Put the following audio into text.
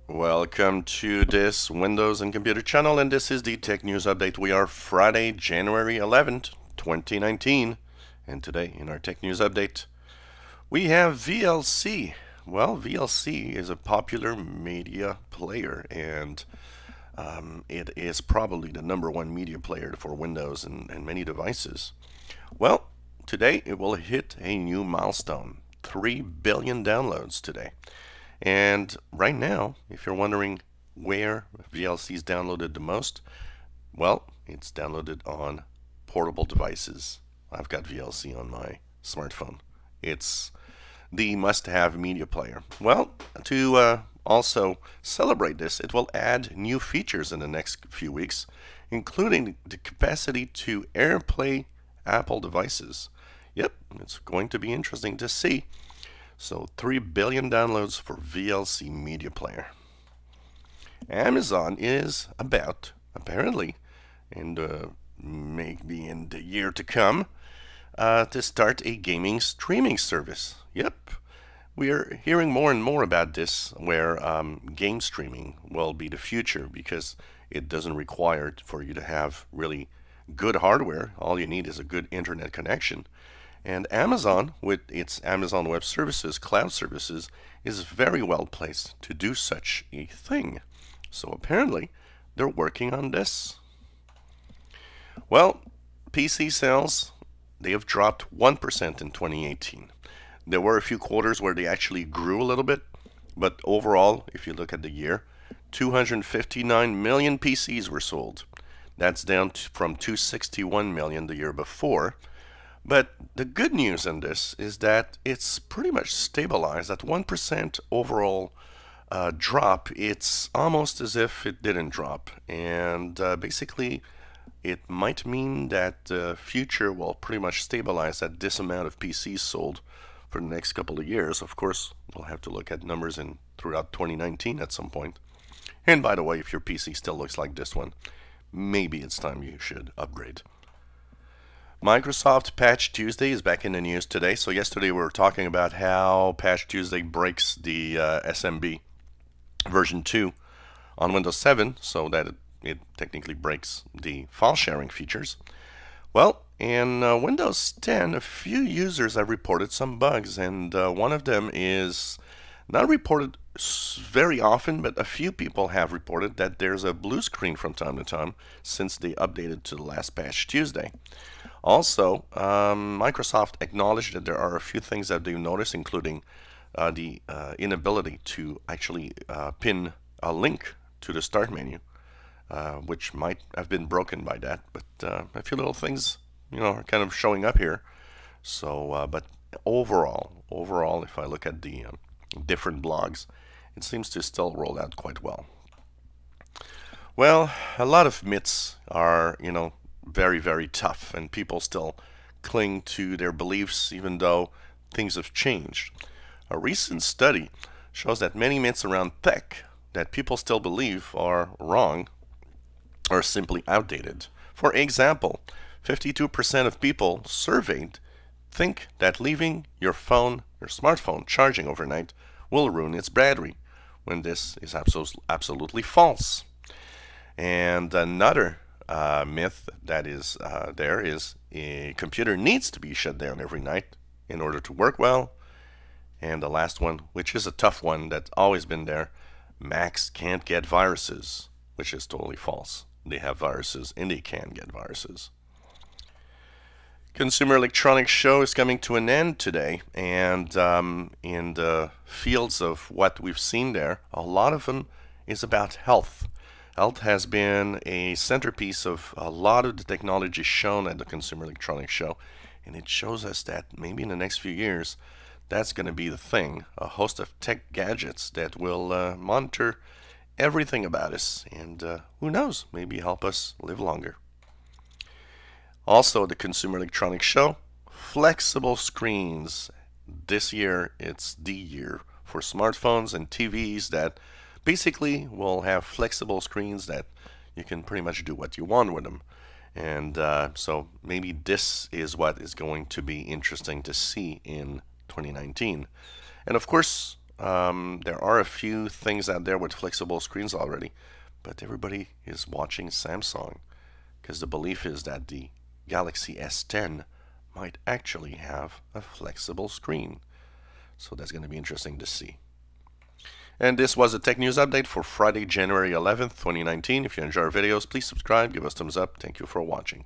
Welcome to this Windows and Computer channel, and this is the Tech News Update. We are Friday, January 11th, 2019, and today in our Tech News Update, we have VLC. Well, VLC is a popular media player, and it is probably the #1 media player for Windows and many devices. Well, today it will hit a new milestone, 3 billion downloads today. And right now, if you're wondering where VLC is downloaded the most, well, it's downloaded on portable devices. I've got VLC on my smartphone. It's the must-have media player. Well, to also celebrate this, it will add new features in the next few weeks, including the capacity to AirPlay Apple devices. Yep, it's going to be interesting to see. So 3 billion downloads for VLC media player. Amazon is about, apparently, and maybe in the year to come, to start a gaming streaming service. Yep, we are hearing more and more about this, where game streaming will be the future because it doesn't require for you to have really good hardware. All you need is a good internet connection. And Amazon, with its Amazon Web Services, cloud services, is very well placed to do such a thing. So apparently, they're working on this. Well, PC sales, they have dropped 1% in 2018. There were a few quarters where they actually grew a little bit, but overall, if you look at the year, 259 million PCs were sold. That's down from 261 million the year before. But the good news in this is that it's pretty much stabilized at 1% overall drop. It's almost as if it didn't drop. And basically, it might mean that the future will pretty much stabilize at this amount of PCs sold for the next couple of years. Of course, we'll have to look at numbers throughout 2019 at some point. And by the way, if your PC still looks like this one, maybe it's time you should upgrade. Microsoft Patch Tuesday is back in the news today. So yesterday we were talking about how Patch Tuesday breaks the SMB version 2 on Windows 7, so that it technically breaks the file sharing features. Well, in Windows 10, a few users have reported some bugs, and one of them is not reported very often, but a few people have reported that there's a blue screen from time to time since they updated to the last Patch Tuesday. Also, Microsoft acknowledged that there are a few things that they've noticed, including the inability to actually pin a link to the start menu, which might have been broken by that. But a few little things, are kind of showing up here. So, but overall, if I look at the different blogs, it seems to still roll out quite well. Well, a lot of myths are, very, very tough, and people still cling to their beliefs even though things have changed. A recent study shows that many myths around tech that people still believe are wrong or simply outdated. For example, 52% of people surveyed think that leaving your smartphone charging overnight will ruin its battery, when this is absolutely false. And another myth that is there is a computer needs to be shut down every night in order to work well. And the last one, which is a tough one that's always been there, Macs can't get viruses, which is totally false. They have viruses and they can get viruses. Consumer Electronics Show is coming to an end today, and in the fields of what we've seen there, a lot of them is about health. Health has been a centerpiece of a lot of the technology shown at the Consumer Electronics Show, and it shows us that maybe in the next few years, that's going to be the thing, a host of tech gadgets that will monitor everything about us, and who knows, maybe help us live longer. Also, the Consumer Electronics Show, flexible screens. This year, it's the year for smartphones and TVs that basically will have flexible screens that you can pretty much do what you want with them. And so maybe this is what is going to be interesting to see in 2019. And of course, There are a few things out there with flexible screens already, but everybody is watching Samsung because the belief is that the Galaxy S10 might actually have a flexible screen. So that's going to be interesting to see. And this was a Tech News Update for Friday, January 11th, 2019. If you enjoy our videos, please subscribe, give us thumbs up. Thank you for watching.